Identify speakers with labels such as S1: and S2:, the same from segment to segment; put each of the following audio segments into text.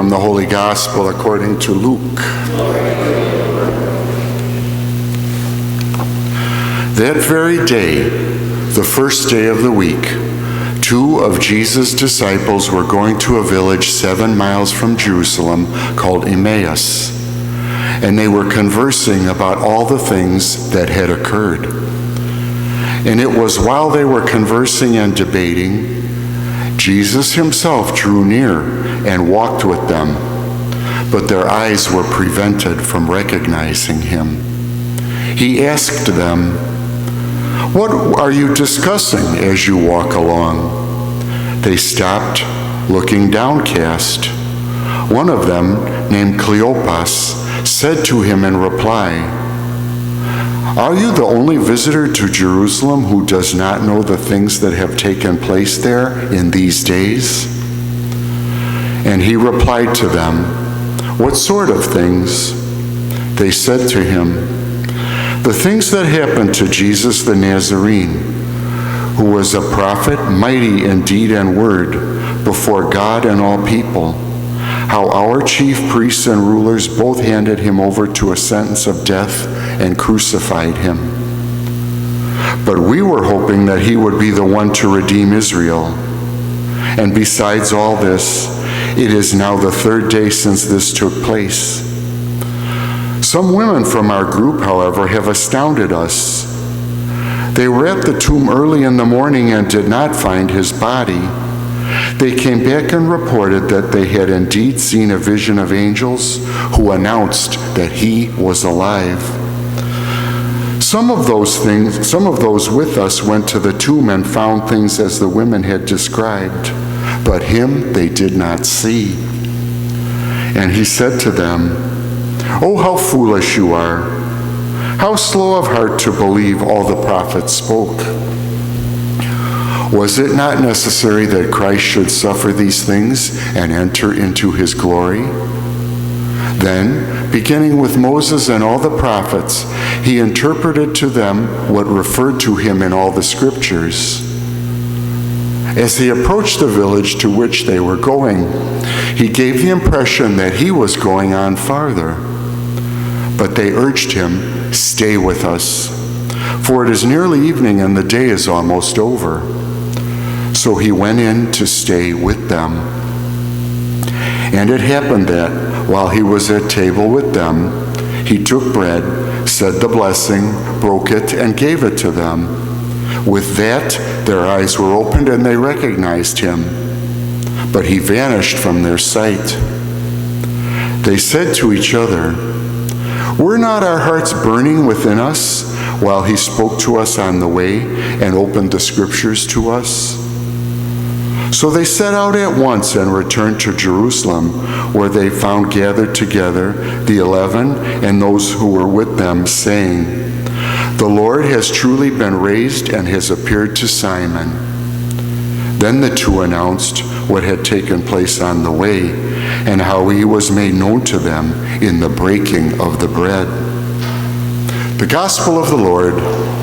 S1: from the Holy Gospel according to Luke. That very day, the first day of the week, 2 of Jesus' disciples were going to a village 7 miles from Jerusalem called Emmaus, and they were conversing about all the things that had occurred. And it was while they were conversing and debating, Jesus himself drew near and walked with them, but their eyes were prevented from recognizing him. He asked them, "What are you discussing as you walk along?" They stopped, looking downcast. One of them, named Cleopas, said to him in reply, "Are you the only visitor to Jerusalem who does not know the things that have taken place there in these days?" And he replied to them, "What sort of things?" They said to him, "The things that happened to Jesus the Nazarene, who was a prophet, mighty in deed and word, before God and all people, how our chief priests and rulers both handed him over to a sentence of death and crucified him. But we were hoping that he would be the one to redeem Israel. And besides all this, it is now the 3rd day since this took place. Some women from our group, however, have astounded us. They were at the tomb early in the morning and did not find his body. They came back and reported that they had indeed seen a vision of angels who announced that he was alive. Some of those with us went to the tomb and found things as the women had described, but him they did not see." And he said to them, "Oh, how foolish you are! How slow of heart to believe all the prophets spoke. Was it not necessary that Christ should suffer these things and enter into his glory?" Then, beginning with Moses and all the prophets, he interpreted to them what referred to him in all the scriptures. As he approached the village to which they were going, he gave the impression that he was going on farther. But they urged him, "Stay with us, for it is nearly evening and the day is almost over." So he went in to stay with them. And it happened that, while he was at table with them, he took bread, said the blessing, broke it, and gave it to them. With that, their eyes were opened and they recognized him, but he vanished from their sight. They said to each other, "Were not our hearts burning within us while he spoke to us on the way and opened the scriptures to us?" So they set out at once and returned to Jerusalem, where they found gathered together the 11 and those who were with them, saying, "The Lord has truly been raised and has appeared to Simon." Then the 2 announced what had taken place on the way and how he was made known to them in the breaking of the bread. The Gospel of the Lord.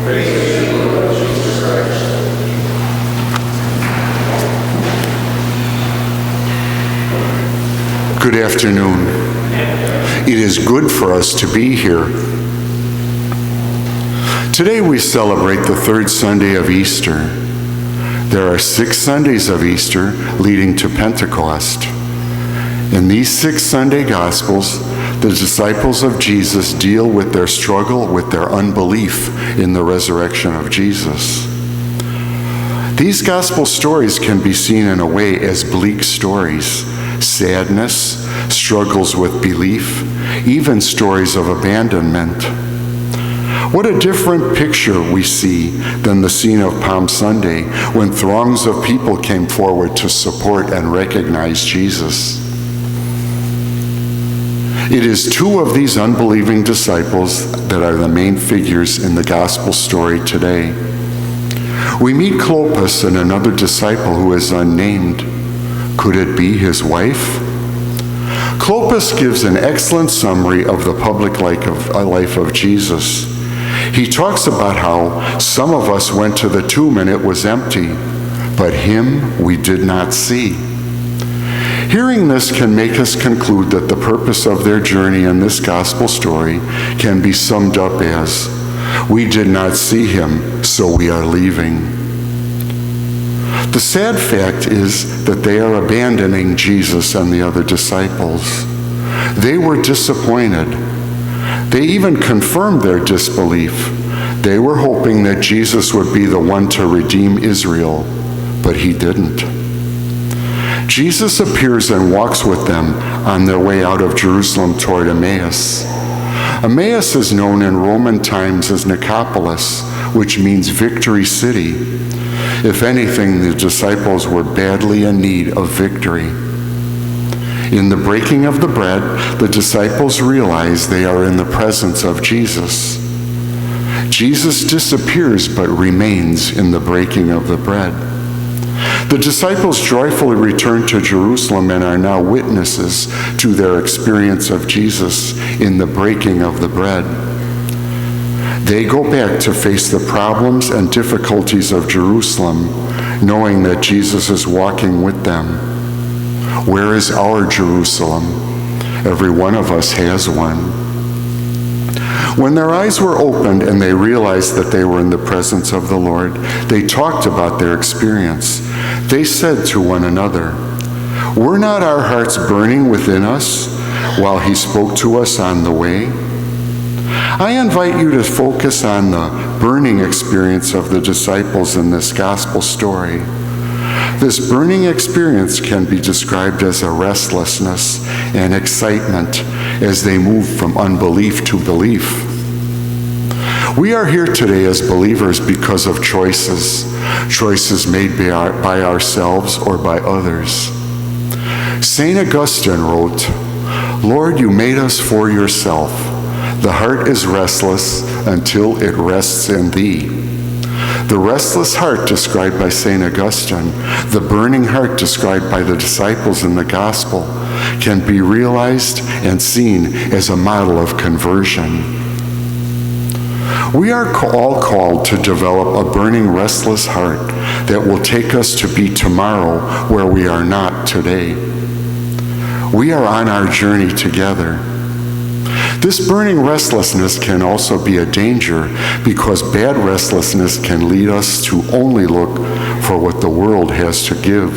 S1: Praise to you, Lord Jesus Christ. Good afternoon. It is good for us to be here. Today we celebrate the 3rd Sunday of Easter. There are 6 Sundays of Easter leading to Pentecost. In these 6 Sunday Gospels, the disciples of Jesus deal with their struggle with their unbelief in the resurrection of Jesus. These Gospel stories can be seen in a way as bleak stories: sadness, struggles with belief, even stories of abandonment. What a different picture we see than the scene of Palm Sunday, when throngs of people came forward to support and recognize Jesus. It is 2 of these unbelieving disciples that are the main figures in the gospel story today. We meet Cleopas and another disciple who is unnamed. Could it be his wife? Cleopas gives an excellent summary of the public life of Jesus. He talks about how some of us went to the tomb and it was empty, but him we did not see. Hearing this can make us conclude that the purpose of their journey in this gospel story can be summed up as, "We did not see him, so we are leaving." The sad fact is that they are abandoning Jesus and the other disciples. They were disappointed. They even confirmed their disbelief. They were hoping that Jesus would be the one to redeem Israel, but he didn't. Jesus appears and walks with them on their way out of Jerusalem toward Emmaus. Emmaus is known in Roman times as Nicopolis, which means victory city. If anything, the disciples were badly in need of victory. In the breaking of the bread, the disciples realize they are in the presence of Jesus. Jesus disappears but remains in the breaking of the bread. The disciples joyfully return to Jerusalem and are now witnesses to their experience of Jesus in the breaking of the bread. They go back to face the problems and difficulties of Jerusalem, knowing that Jesus is walking with them. Where is our Jerusalem? Every one of us has one. When their eyes were opened and they realized that they were in the presence of the Lord, they talked about their experience. They said to one another, "Were not our hearts burning within us while he spoke to us on the way?" I invite you to focus on the burning experience of the disciples in this gospel story. This burning experience can be described as a restlessness and excitement as they move from unbelief to belief. We are here today as believers because of choices made by ourselves or by others. St. Augustine wrote, "Lord, you made us for yourself. The heart is restless until it rests in thee." The restless heart described by St. Augustine, the burning heart described by the disciples in the gospel, can be realized and seen as a model of conversion. We are all called to develop a burning, restless heart that will take us to be tomorrow where we are not today. We are on our journey together. This burning restlessness can also be a danger because bad restlessness can lead us to only look for what the world has to give.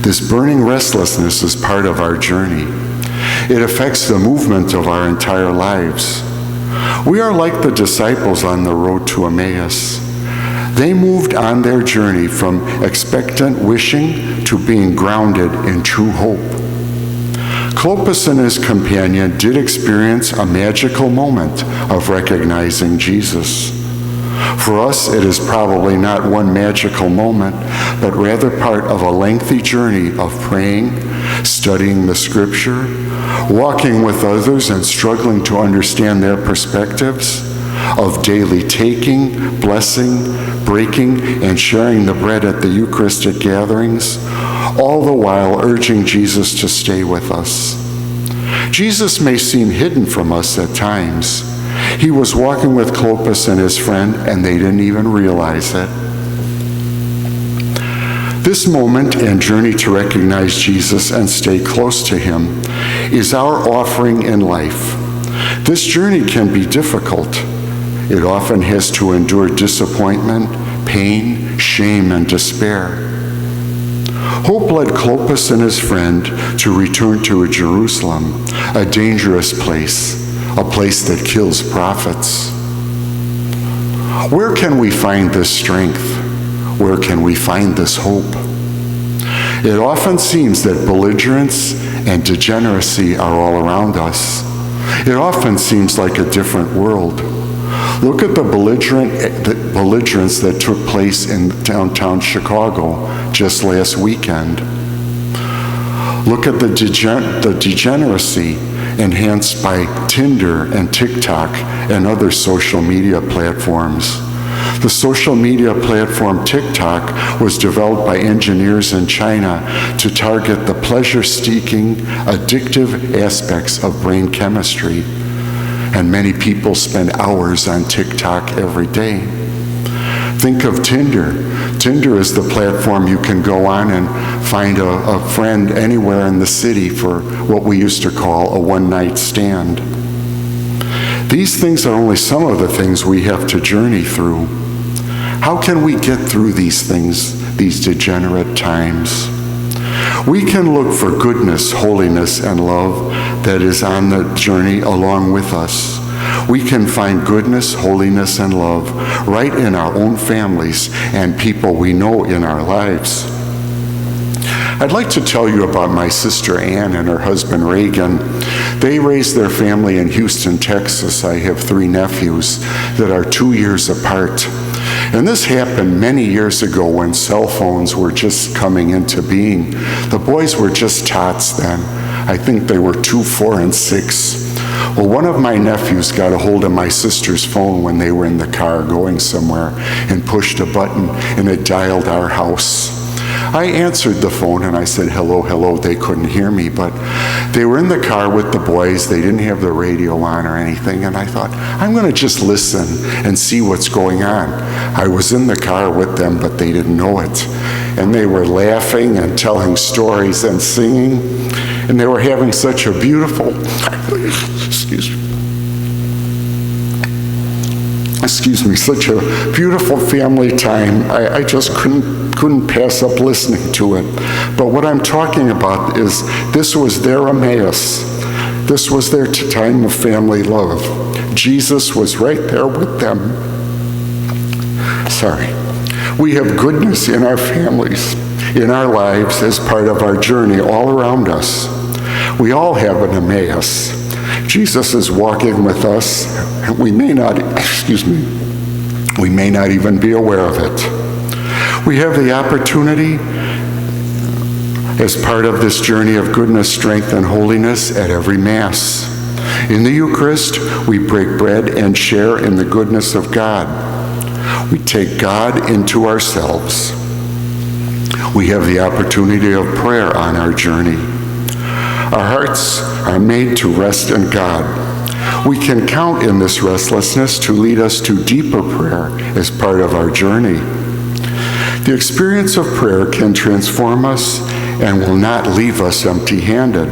S1: This burning restlessness is part of our journey. It affects the movement of our entire lives. We are like the disciples on the road to Emmaus. They moved on their journey from expectant wishing to being grounded in true hope. Clopas and his companion did experience a magical moment of recognizing Jesus. For us, it is probably not one magical moment, but rather part of a lengthy journey of praying, studying the scripture, walking with others and struggling to understand their perspectives, of daily taking, blessing, breaking, and sharing the bread at the Eucharistic gatherings, all the while urging Jesus to stay with us. Jesus may seem hidden from us at times. He was walking with Clopas and his friend, and they didn't even realize it. This moment and journey to recognize Jesus and stay close to him is our offering in life. This journey can be difficult. It often has to endure disappointment, pain, shame, and despair. Hope led Clopas and his friend to return to Jerusalem, a dangerous place, a place that kills prophets. Where can we find this strength? Where can we find this hope? It often seems that belligerence and degeneracy are all around us. It often seems like a different world. Look at the belligerence that took place in downtown Chicago just last weekend. Look at the degeneracy enhanced by Tinder and TikTok and other social media platforms. The social media platform TikTok was developed by engineers in China to target the pleasure-seeking, addictive aspects of brain chemistry. And many people spend hours on TikTok every day. Think of Tinder. Tinder is the platform you can go on and find a friend anywhere in the city for what we used to call a one-night stand. These things are only some of the things we have to journey through. How can we get through these things, these degenerate times? We can look for goodness, holiness, and love that is on the journey along with us. We can find goodness, holiness, and love right in our own families and people we know in our lives. I'd like to tell you about my sister Ann and her husband Reagan. They raised their family in Houston, Texas. I have 3 nephews that are 2 years apart. And this happened many years ago when cell phones were just coming into being. The boys were just tots then. I think they were 2, 4, and 6. Well, one of my nephews got a hold of my sister's phone when they were in the car going somewhere and pushed a button, and it dialed our house. I answered the phone and I said, hello, hello. They couldn't hear me, but they were in the car with the boys. They didn't have the radio on or anything, and I thought, I'm going to just listen and see what's going on. I was in the car with them, but they didn't know it. And they were laughing and telling stories and singing, and they were having such a beautiful, such a beautiful family time. I just couldn't pass up listening to it. But what I'm talking about is this was their Emmaus. This was their time of family love. Jesus was right there with them. We have goodness in our families, in our lives as part of our journey all around us. We all have an Emmaus. Jesus is walking with us. We may not even be aware of it. We have the opportunity as part of this journey of goodness, strength, and holiness at every Mass. In the Eucharist, we break bread and share in the goodness of God. We take God into ourselves. We have the opportunity of prayer on our journey. Our hearts are made to rest in God. We can count in this restlessness to lead us to deeper prayer as part of our journey. The experience of prayer can transform us and will not leave us empty-handed.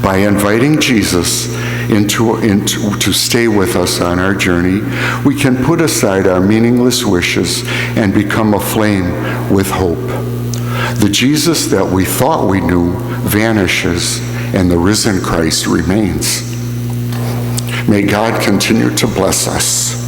S1: By inviting Jesus to stay with us on our journey, we can put aside our meaningless wishes and become aflame with hope. The Jesus that we thought we knew vanishes, and the risen Christ remains. May God continue to bless us.